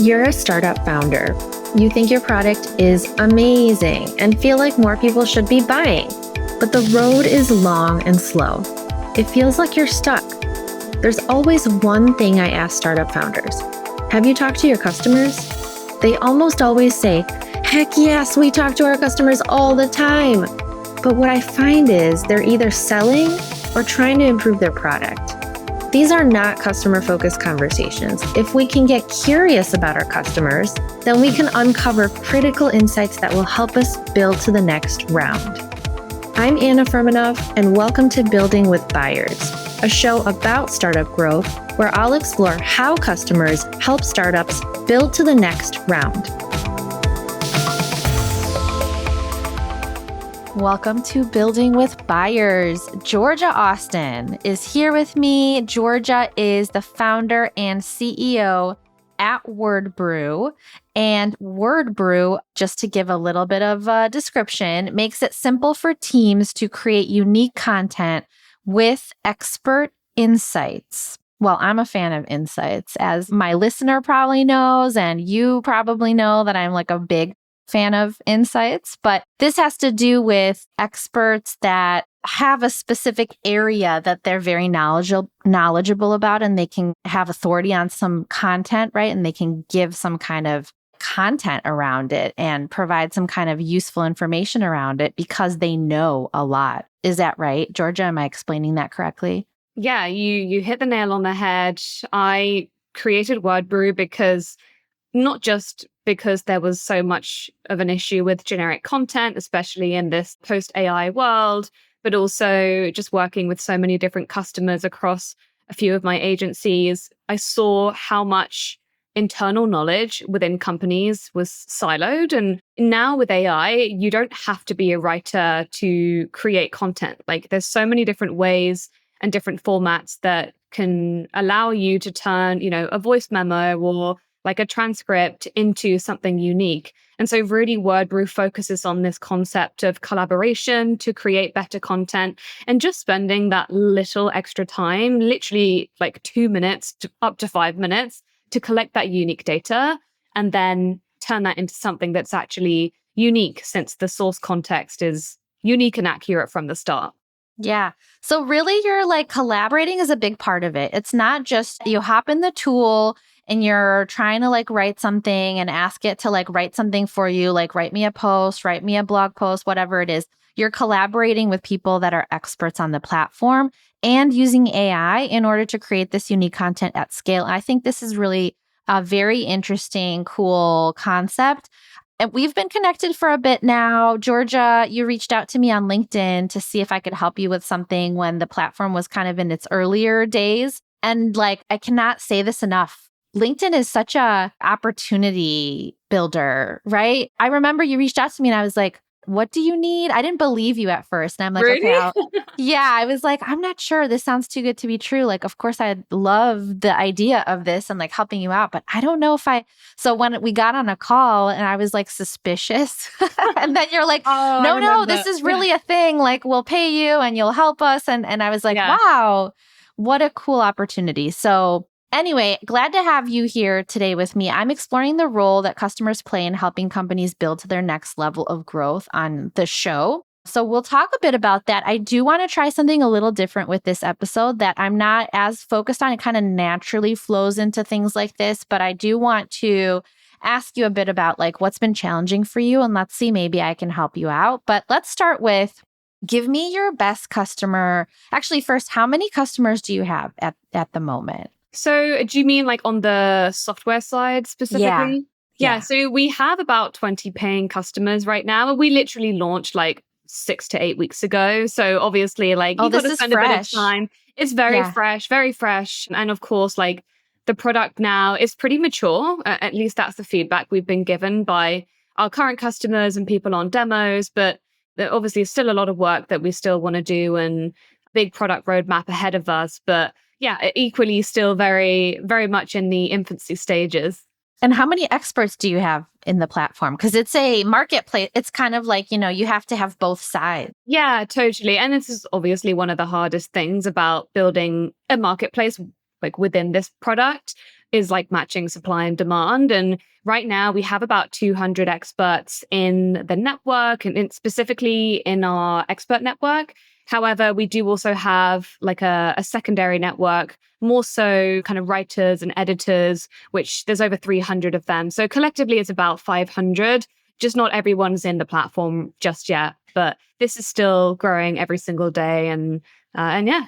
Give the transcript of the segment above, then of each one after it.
You're a startup founder. You think your product is amazing and feel like more people should be buying, but the road is long and slow. It feels like you're stuck. There's always one thing I ask startup founders. Have you talked to your customers? They almost always say, heck yes, we talk to our customers all the time. But what I find is they're either selling or trying to improve their product. These are not customer-focused conversations. If we can get curious about our customers, then we can uncover critical insights that will help us build to the next round. I'm Anna Firmenov, and welcome to Building with Buyers, a show about startup growth where I'll explore how customers help startups build to the next round. Welcome to Building with Buyers. Georgia Austin is here with me. Georgia is the founder and CEO at Wordbrew. And Wordbrew, just to give a little bit of a description, makes it simple for teams to create unique content with expert insights. Well, I'm a fan of insights, as my listener probably knows, and you probably know that I'm like a big fan of insights, but this has to do with experts that have a specific area that they're very knowledgeable about, and they can have authority on some content, right? And they can give some kind of content around it and provide some kind of useful information around it because they know a lot. Is that right, Georgia? Am I explaining that correctly? Yeah, you hit the nail on the head. I created Wordbrew not just because there was so much of an issue with generic content, especially in this post-AI world, but also just working with so many different customers across a few of my agencies. I saw how much internal knowledge within companies was siloed. And now with AI, you don't have to be a writer to create content. Like, there's so many different ways and different formats that can allow you to turn, a voice memo or like a transcript into something unique. And so really Wordbrew focuses on this concept of collaboration to create better content and just spending that little extra time, literally like 2 minutes to up to 5 minutes, to collect that unique data and then turn that into something that's actually unique, since the source context is unique and accurate from the start. Yeah. So really you're like collaborating is a big part of it. It's not just you hop in the tool and you're trying to like write something and ask it to like write something for you, like write me a post, write me a blog post, whatever it is. You're collaborating with people that are experts on the platform and using AI in order to create this unique content at scale. I think this is really a very interesting, cool concept. And we've been connected for a bit now. Georgia, you reached out to me on LinkedIn to see if I could help you with something when the platform was kind of in its earlier days. And like, I cannot say this enough. LinkedIn is such a opportunity builder, right? I remember you reached out to me and I was like, what do you need? I didn't believe you at first. And I'm like, Really? okay, I was like, I'm not sure. This sounds too good to be true. Like, of course, I love the idea of this and like helping you out, but I don't know if so when we got on a call and I was like suspicious and then you're like, no, this is really a thing. Like, we'll pay you and you'll help us. And I was like, wow, what a cool opportunity. So anyway, glad to have you here today with me. I'm exploring the role that customers play in helping companies build to their next level of growth on the show. So we'll talk a bit about that. I do want to try something a little different with this episode that I'm not as focused on. It kind of naturally flows into things like this, but I do want to ask you a bit about like what's been challenging for you, and let's see, maybe I can help you out. But let's start with, give me your best customer. Actually, first, how many customers do you have at the moment? So do you mean like on the software side specifically? Yeah. So we have about 20 paying customers right now. We literally launched like 6 to 8 weeks ago. So obviously like you've got to spend a bit of time. It's very fresh. And of course, like the product now is pretty mature. At least that's the feedback we've been given by our current customers and people on demos. But there obviously is still a lot of work that we still want to do and big product roadmap ahead of us. But yeah, equally still very, very much in the infancy stages. And how many experts do you have in the platform? Because it's a marketplace. It's kind of like, you have to have both sides. Yeah, totally. And this is obviously one of the hardest things about building a marketplace like within this product. is like matching supply and demand. And right now we have about 200 experts in the network and specifically in our expert network. However, we do also have like a secondary network, more so kind of writers and editors, which there's over 300 of them. So collectively, it's about 500. Just not everyone's in the platform just yet, but this is still growing every single day. And yeah.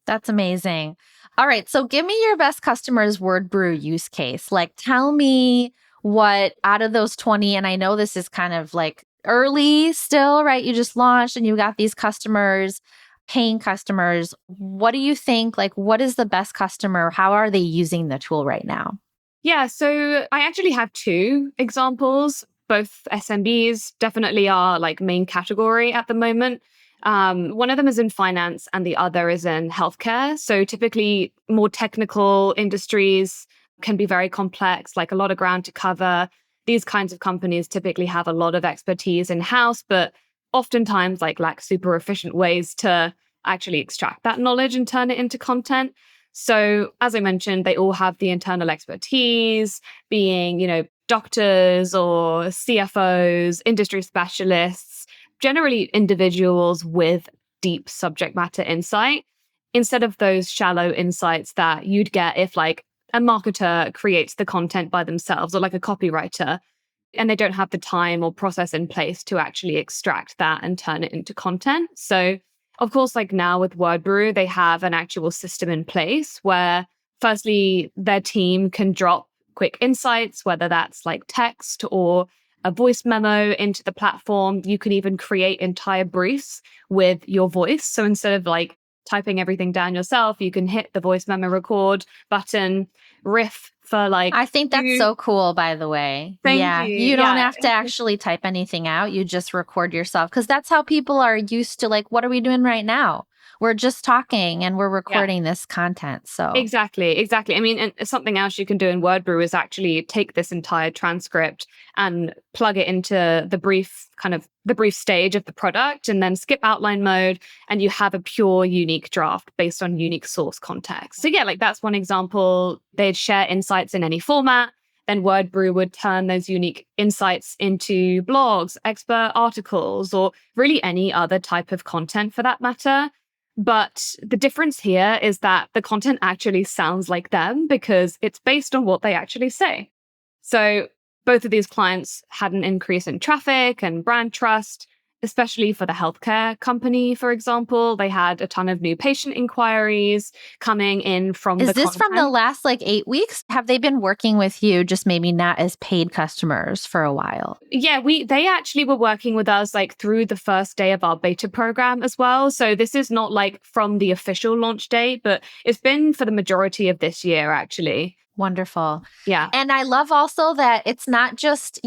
That's amazing. All right. So give me your best customers Wordbrew use case. Like, tell me what out of those 20, and I know this is kind of like early still, right? You just launched and you got these customers, paying customers. What do you think? Like, what is the best customer? How are they using the tool right now? Yeah, so I actually have two examples. Both SMBs definitely are like main category at the moment. One of them is in finance and the other is in healthcare. So typically, more technical industries can be very complex, like a lot of ground to cover. These kinds of companies typically have a lot of expertise in house, but oftentimes like lack super efficient ways to actually extract that knowledge and turn it into content. So, as I mentioned, they all have the internal expertise, being, doctors or CFOs, industry specialists, generally individuals with deep subject matter insight, instead of those shallow insights that you'd get if, like, a marketer creates the content by themselves or like a copywriter and they don't have the time or process in place to actually extract that and turn it into content. So, of course, like now with Wordbrew, they have an actual system in place where, firstly, their team can drop quick insights, whether that's like text or a voice memo into the platform. You can even create entire briefs with your voice. So instead of like typing everything down yourself, you can hit the voice memo record button, riff for like I think that's two. so cool, by the way. Thank Yeah. you. You don't Yeah. have to actually type anything out. You just record yourself because that's how people are used to, like, what are we doing right now? We're just talking and we're Yeah. recording this content. So, Exactly. I mean, and something else you can do in Wordbrew is actually take this entire transcript and plug it into the brief stage of the product and then skip outline mode. And you have a pure, unique draft based on unique source context. So, yeah, like that's one example. They'd share insights in any format. Then Wordbrew would turn those unique insights into blogs, expert articles, or really any other type of content for that matter. But the difference here is that the content actually sounds like them because it's based on what they actually say. So both of these clients had an increase in traffic and brand trust, especially for the healthcare company, for example. They had a ton of new patient inquiries coming in from is the this from the content. last like 8 weeks? Have they been working with you, just maybe not as paid customers for a while? Yeah, they actually were working with us like through the first day of our beta program as well. So this is not like from the official launch date, but it's been for the majority of this year, actually. Wonderful. Yeah. And I love also that it's not just,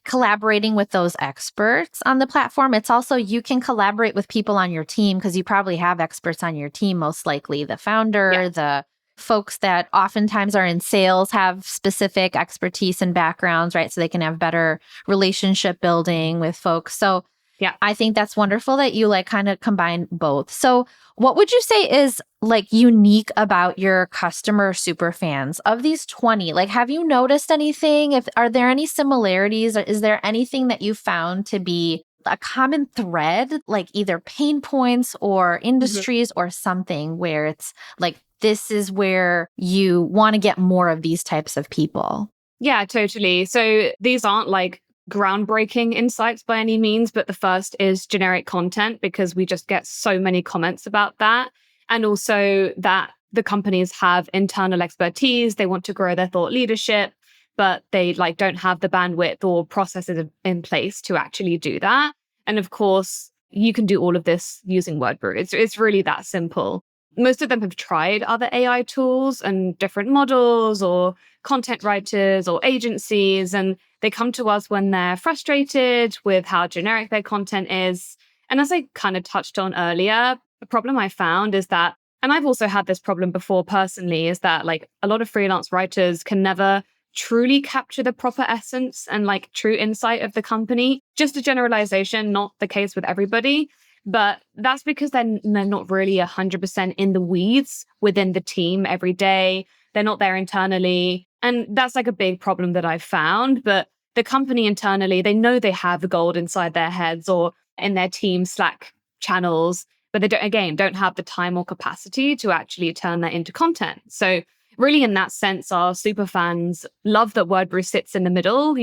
collaborating with those experts on the platform. It's also you can collaborate with people on your team because you probably have experts on your team, most likely the founder, Yes. the folks that oftentimes are in sales have specific expertise and backgrounds, right? So they can have better relationship building with folks. So Yeah. I think that's wonderful that you like kind of combine both. So, what would you say is like unique about your customer super fans of these 20? Like, have you noticed anything? If are there any similarities or is there anything that you found to be a common thread, like either pain points or Mhm. industries or something where it's like, this is where you want to get more of these types of people? Yeah, totally. So these aren't like groundbreaking insights by any means, but the first is generic content because we just get so many comments about that. And also that the companies have internal expertise, they want to grow their thought leadership, but they like don't have the bandwidth or processes in place to actually do that. And of course, you can do all of this using Wordbrew. It's really that simple. Most of them have tried other AI tools and different models or content writers or agencies, and they come to us when they're frustrated with how generic their content is. And as I kind of touched on earlier, the problem I found is that, and I've also had this problem before personally, is that like a lot of freelance writers can never truly capture the proper essence and like true insight of the company. Just a generalization, not the case with everybody. But that's because they're not really 100% in the weeds within the team every day. They're not there internally. And that's like a big problem that I've found. But the company internally, they know they have the gold inside their heads or in their team Slack channels, but they don't have the time or capacity to actually turn that into content. So really in that sense, our super fans love that Wordbrew sits in the middle,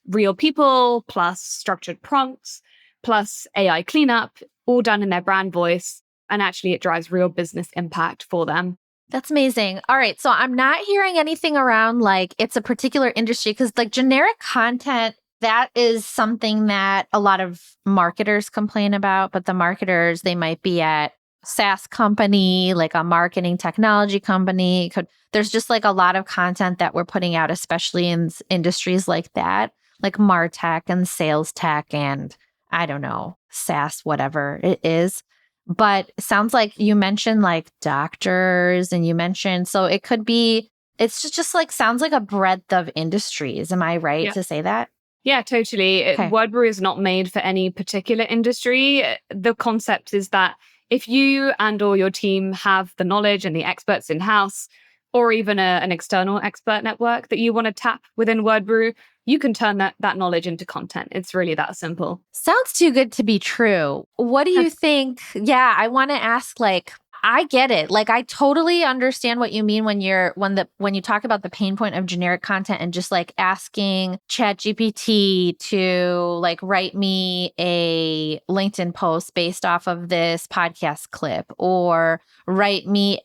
real people plus structured prompts plus AI cleanup, all done in their brand voice. And actually it drives real business impact for them. That's amazing. All right. So I'm not hearing anything around like it's a particular industry because like generic content, that is something that a lot of marketers complain about, but the marketers, they might be at SaaS company, like a marketing technology company. There's just like a lot of content that we're putting out, especially in industries like that, like MarTech and sales tech and I don't know, SaaS, whatever it is. But it sounds like you mentioned like doctors and you mentioned, so it could be, it's just like, sounds like a breadth of industries. Am I right to say that? Yeah, totally. Okay. Wordbrew is not made for any particular industry. The concept is that if you and or your team have the knowledge and the experts in-house, or even an external expert network that you want to tap within Wordbrew, you can turn that knowledge into content. It's really that simple. Sounds too good to be true. What do you think? Yeah, I want to ask, like, I get it. Like, I totally understand what you mean when you talk about the pain point of generic content and just like asking ChatGPT to like write me a LinkedIn post based off of this podcast clip or write me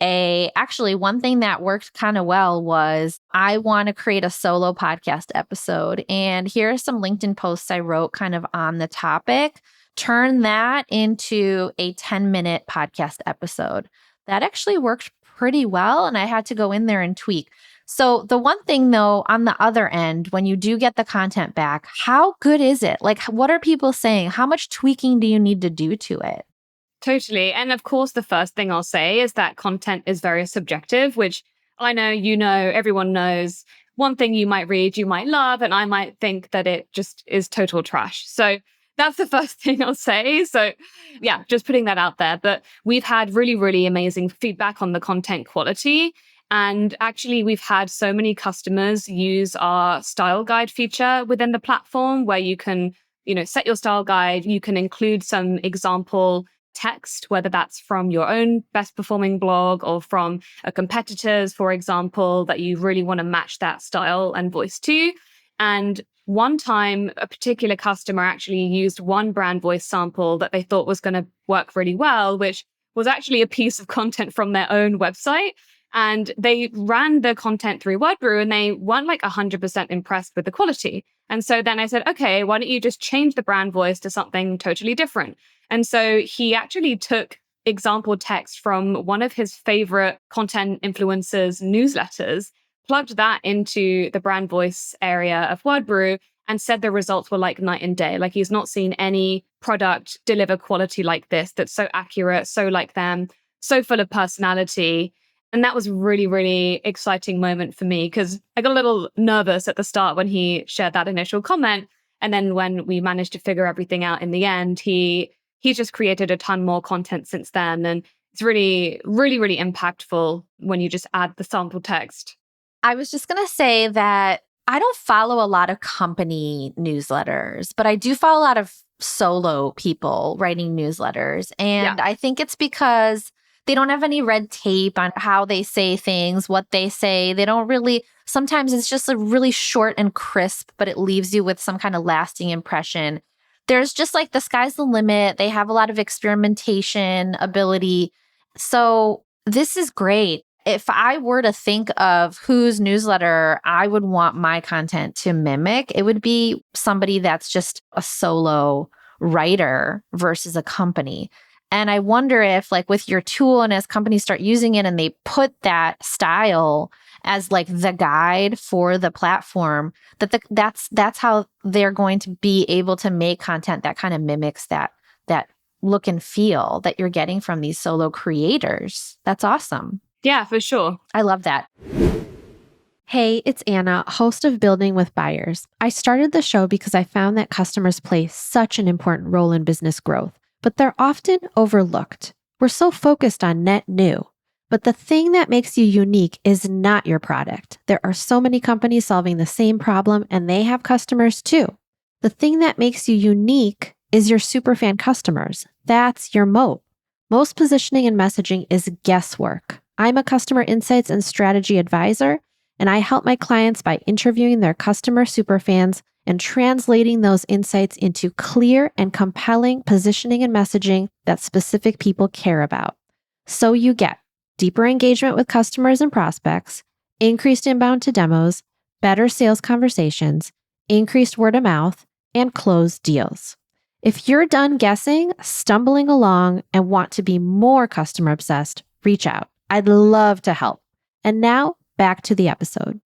actually one thing that worked kind of well was I want to create a solo podcast episode and here are some LinkedIn posts I wrote kind of on the topic. Turn that into a 10-minute podcast episode. That actually worked pretty well. And I had to go in there and tweak. So the one thing though, on the other end, when you do get the content back, how good is it? Like, what are people saying? How much tweaking do you need to do to it? Totally. And of course, the first thing I'll say is that content is very subjective, which I know, everyone knows. One thing you might read, you might love, and I might think that it just is total trash. So that's the first thing I'll say. So yeah, just putting that out there. But we've had really, really amazing feedback on the content quality. And actually, we've had so many customers use our style guide feature within the platform where you can, set your style guide. You can include some example text, whether that's from your own best performing blog or from a competitor's, for example, that you really want to match that style and voice to. And one time, a particular customer actually used one brand voice sample that they thought was going to work really well, which was actually a piece of content from their own website. And they ran the content through Wordbrew and they weren't like 100% impressed with the quality. And so then I said, okay, why don't you just change the brand voice to something totally different? And so he actually took example text from one of his favorite content influencers' newsletters, plugged that into the brand voice area of Wordbrew, and said the results were like night and day. Like he's not seen any product deliver quality like this that's so accurate, so like them, so full of personality. And that was really, really exciting moment for me because I got a little nervous at the start when he shared that initial comment. And then when we managed to figure everything out in the end, he just created a ton more content since then. And it's really, really, really impactful when you just add the sample text. I was just going to say that I don't follow a lot of company newsletters, but I do follow a lot of solo people writing newsletters. And I think it's because they don't have any red tape on how they say things, what they say. They don't really, sometimes it's just a really short and crisp, but it leaves you with some kind of lasting impression. There's just like the sky's the limit. They have a lot of experimentation ability. So this is great. If I were to think of whose newsletter I would want my content to mimic, it would be somebody that's just a solo writer versus a company. And I wonder if like with your tool and as companies start using it and they put that style as like the guide for the platform, that's how they're going to be able to make content that kind of mimics that look and feel that you're getting from these solo creators. That's awesome. Yeah, for sure. I love that. Hey, it's Anna, host of Building with Buyers. I started the show because I found that customers play such an important role in business growth, but they're often overlooked. We're so focused on net new. But the thing that makes you unique is not your product. There are so many companies solving the same problem and they have customers too. The thing that makes you unique is your superfan customers. That's your moat. Most positioning and messaging is guesswork. I'm a customer insights and strategy advisor, and I help my clients by interviewing their customer superfans and translating those insights into clear and compelling positioning and messaging that specific people care about. So you get deeper engagement with customers and prospects, increased inbound to demos, better sales conversations, increased word of mouth, and closed deals. If you're done guessing, stumbling along, and want to be more customer obsessed, reach out. I'd love to help. And now back to the episode.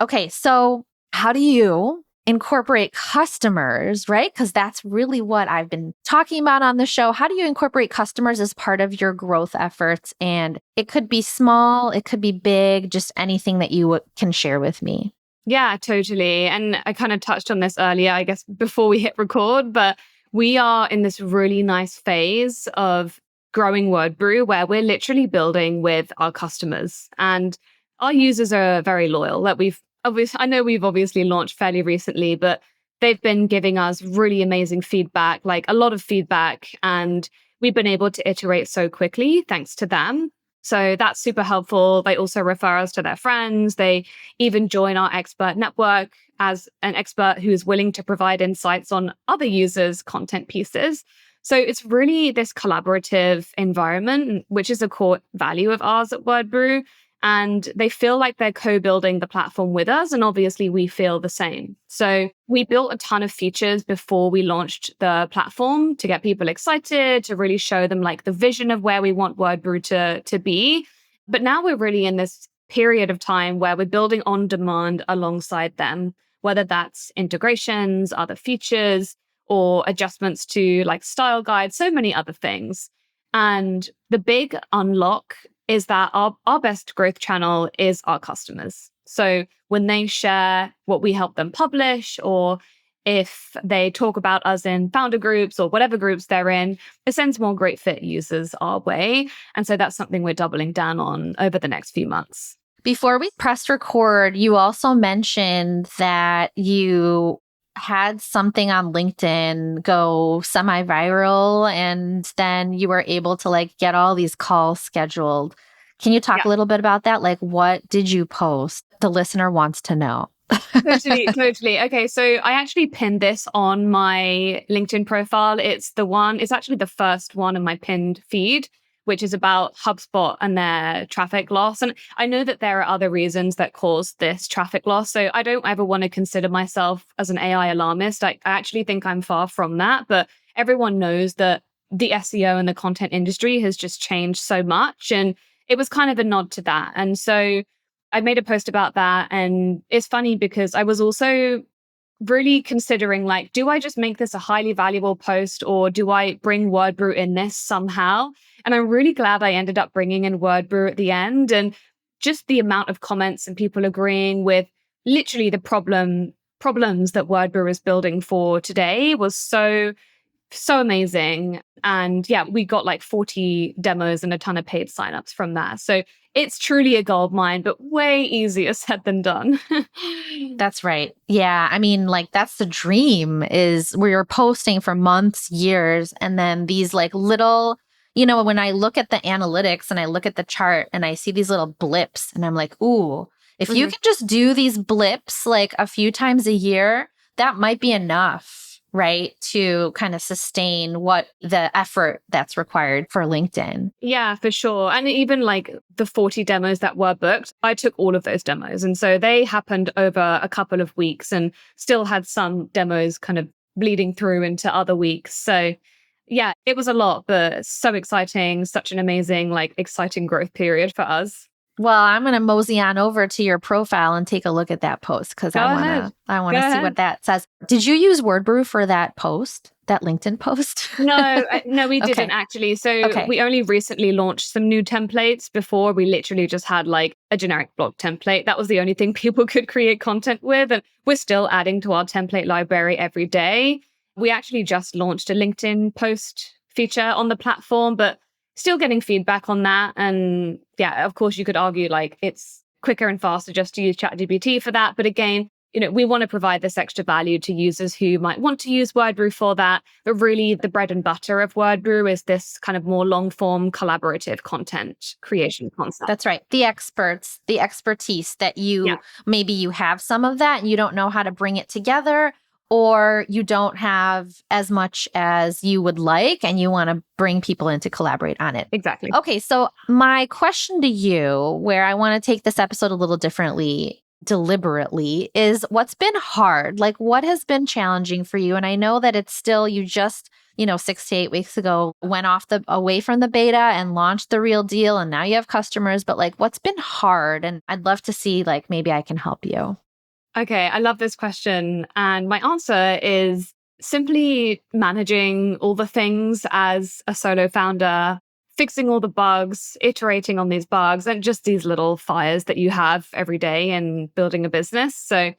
Okay, so how do you incorporate customers, right? Because that's really what I've been talking about on the show. How do you incorporate customers as part of your growth efforts? And it could be small, it could be big, just anything that you can share with me. Yeah, totally. And I kind of touched on this earlier, I guess, before we hit record, but we are in this really nice phase of growing Wordbrew where we're literally building with our customers. And our users are very loyal. I know we've obviously launched fairly recently, but they've been giving us really amazing feedback, like a lot of feedback. And we've been able to iterate so quickly thanks to them. So that's super helpful. They also refer us to their friends. They even join our expert network as an expert who is willing to provide insights on other users' content pieces. So it's really this collaborative environment, which is a core value of ours at Wordbrew. And they feel like they're co-building the platform with us. And obviously we feel the same. So we built a ton of features before we launched the platform to get people excited, to really show them like the vision of where we want Wordbrew to be. But now we're really in this period of time where we're building on demand alongside them, whether that's integrations, other features, or adjustments to like style guides, so many other things. And the big unlock is that our best growth channel is our customers. So when they share what we help them publish, or if they talk about us in founder groups or whatever groups they're in, it sends more great fit users our way. And so that's something we're doubling down on over the next few months. Before we pressed record, you also mentioned that you had something on LinkedIn go semi-viral, and then you were able to like get all these calls scheduled. Can you talk a little bit about that? Like, what did you post? The listener wants to know. Totally. Okay, so I actually pinned this on my LinkedIn profile. It's actually the first one in my pinned feed, which is about HubSpot and their traffic loss. And I know that there are other reasons that cause this traffic loss. So I don't ever want to consider myself as an AI alarmist. I actually think I'm far from that. But everyone knows that the SEO and the content industry has just changed so much. And it was kind of a nod to that. And so I made a post about that. And it's funny because I was also really considering like, do I just make this a highly valuable post, or do I bring Wordbrew in this somehow? And I'm really glad I ended up bringing in Wordbrew at the end. And just the amount of comments and people agreeing with literally the problems that Wordbrew is building for today was so amazing. And yeah, we got like 40 demos and a ton of paid signups from that. So it's truly a gold mine, but way easier said than done. That's right. Yeah. I mean, like that's the dream, is where you're posting for months, years, and then these like little, when I look at the analytics and I look at the chart and I see these little blips and I'm like, ooh, if you can just do these blips like a few times a year, that might be enough, right? To kind of sustain what the effort that's required for LinkedIn. Yeah, for sure. And even like the 40 demos that were booked, I took all of those demos. And so they happened over a couple of weeks and still had some demos kind of bleeding through into other weeks. So yeah, it was a lot, but so exciting, such an amazing, like exciting growth period for us. Well, I'm going to mosey on over to your profile and take a look at that post because I want to see what that says. Did you use Wordbrew for that post, that LinkedIn post? No, we didn't actually. So we only recently launched some new templates. Before we literally just had like a generic blog template. That was the only thing people could create content with. And we're still adding to our template library every day. We actually just launched a LinkedIn post feature on the platform, but still getting feedback on that. And yeah, of course, you could argue like it's quicker and faster just to use ChatGPT for that. But again, we want to provide this extra value to users who might want to use Wordbrew for that. But really, the bread and butter of Wordbrew is this kind of more long form collaborative content creation concept. That's right. The experts, the expertise that maybe you have some of that and you don't know how to bring it together, or you don't have as much as you would like and you want to bring people in to collaborate on it. Exactly. Okay. So my question to you, where I want to take this episode a little differently, deliberately, is what's been hard? Like, what has been challenging for you? And I know that it's still, you just, 6 to 8 weeks ago went away from the beta and launched the real deal. And now you have customers, but like, what's been hard? And I'd love to see, like, maybe I can help you. Okay, I love this question. And my answer is simply managing all the things as a solo founder, fixing all the bugs, iterating on these bugs, and just these little fires that you have every day in building a business. So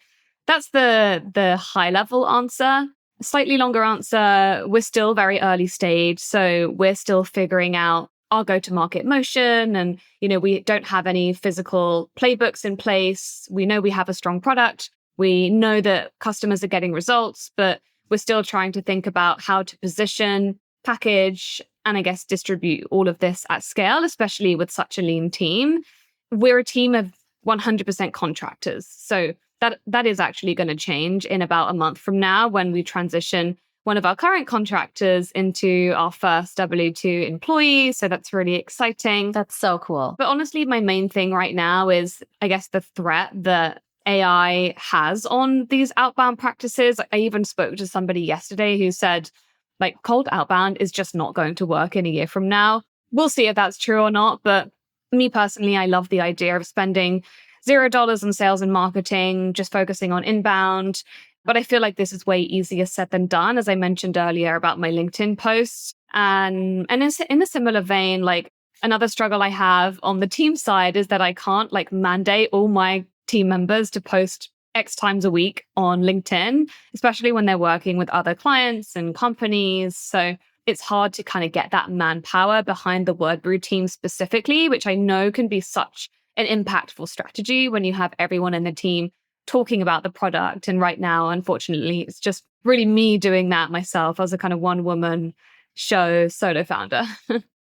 that's the high level answer. A slightly longer answer, we're still very early stage. So we're still figuring out our go-to-market motion. And, we don't have any physical playbooks in place. We know we have a strong product. We know that customers are getting results, but we're still trying to think about how to position, package, and I guess distribute all of this at scale, especially with such a lean team. We're a team of 100% contractors. So that is actually going to change in about a month from now when we transition one of our current contractors into our first W2 employee. So that's really exciting. That's so cool. But honestly, my main thing right now is, I guess, the threat that AI has on these outbound practices. I even spoke to somebody yesterday who said, like, cold outbound is just not going to work in a year from now. We'll see if that's true or not. But me personally, I love the idea of spending $0 on sales and marketing, just focusing on inbound. But I feel like this is way easier said than done, as I mentioned earlier about my LinkedIn posts. And in a similar vein, like, another struggle I have on the team side is that I can't like mandate all my team members to post X times a week on LinkedIn, especially when they're working with other clients and companies. So it's hard to kind of get that manpower behind the Wordbrew team specifically, which I know can be such an impactful strategy when you have everyone in the team talking about the product. And right now, unfortunately, it's just really me doing that myself as a kind of one-woman show solo founder.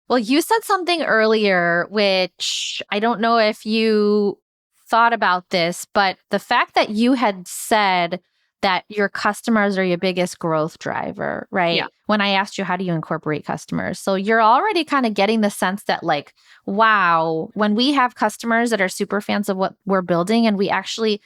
Well, you said something earlier, which I don't know if you thought about this, but the fact that you had said that your customers are your biggest growth driver, right? Yeah. When I asked you, how do you incorporate customers? So you're already kind of getting the sense that like, wow, when we have customers that are super fans of what we're building and we actually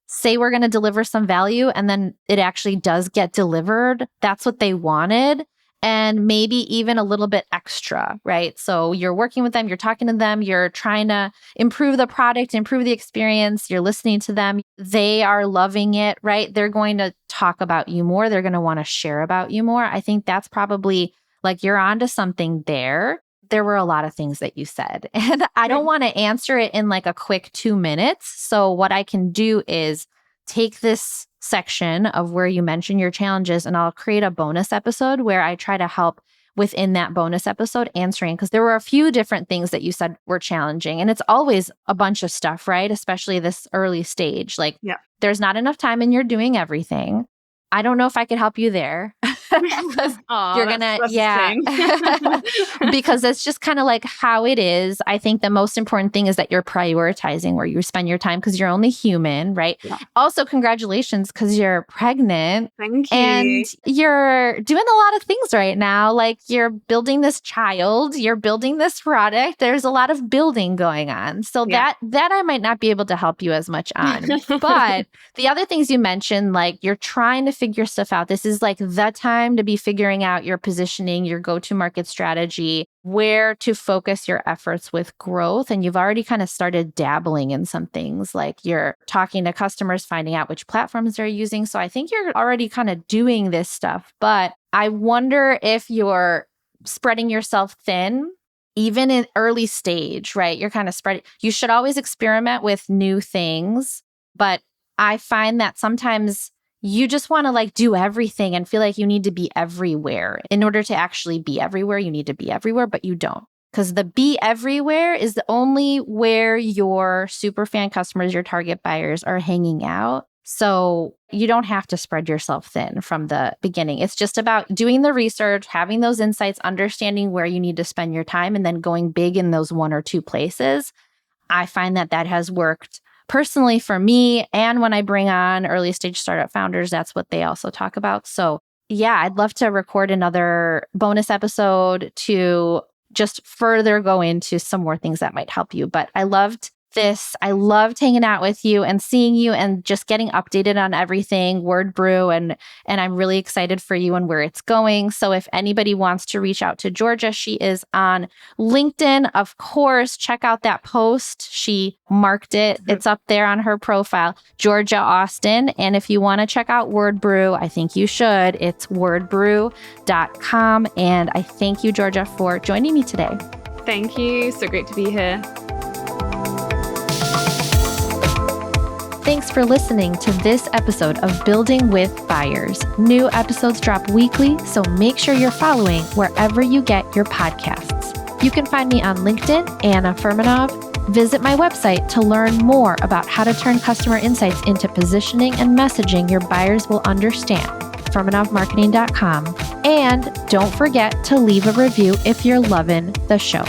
say we're going to deliver some value and then it actually does get delivered, that's what they wanted. And maybe even a little bit extra, right? So you're working with them, you're talking to them, you're trying to improve the product, improve the experience, you're listening to them. They are loving it, right? They're going to talk about you more. They're going to want to share about you more. I think that's probably like you're onto something there. There were a lot of things that you said, and I don't want to answer it in like a quick 2 minutes. So what I can do is take this section of where you mention your challenges and I'll create a bonus episode where I try to help within that bonus episode answering, because there were a few different things that you said were challenging. And it's always a bunch of stuff, right? Especially this early stage. Like there's not enough time and you're doing everything. I don't know if I could help you there. You're gonna, because it's just kind of like how it is. I think the most important thing is that you're prioritizing where you spend your time because you're only human, right? Yeah. Also, congratulations because you're pregnant. Thank you. And you're doing a lot of things right now. Like you're building this child, you're building this product. There's a lot of building going on. So that I might not be able to help you as much on. But the other things you mentioned, like you're trying to figure stuff out. This is like the time to be figuring out your positioning, your go-to-market strategy, where to focus your efforts with growth. And you've already kind of started dabbling in some things, like you're talking to customers, finding out which platforms they're using. So I think you're already kind of doing this stuff. But I wonder if you're spreading yourself thin, even in early stage, right? You're kind of spreading. You should always experiment with new things. But I find that sometimes you just want to like do everything and feel like you need to be everywhere. In order to actually be everywhere, you need to be everywhere, but you don't. because the be everywhere is the only where your superfan customers, your target buyers are hanging out. So you don't have to spread yourself thin from the beginning. It's just about doing the research, having those insights, understanding where you need to spend your time, and then going big in those 1 or 2 places. I find that has worked personally for me. And when I bring on early stage startup founders, that's what they also talk about. So yeah, I'd love to record another bonus episode to just further go into some more things that might help you. But I loved this. I loved hanging out with you and seeing you and just getting updated on everything Wordbrew, and I'm really excited for you and where it's going. So if anybody wants to reach out to Georgia, she is on LinkedIn, of course. Check out that post. She marked it. It's up there on her profile, Georgia Austin. And if you want to check out Wordbrew, I think you should. It's wordbrew.com. And I thank you, Georgia, for joining me today. Thank you. So great to be here. Thanks for listening to this episode of Building with Buyers. New episodes drop weekly, so make sure you're following wherever you get your podcasts. You can find me on LinkedIn, Anna Furmanov. Visit my website to learn more about how to turn customer insights into positioning and messaging your buyers will understand. FurmanovMarketing.com. And don't forget to leave a review if you're loving the show.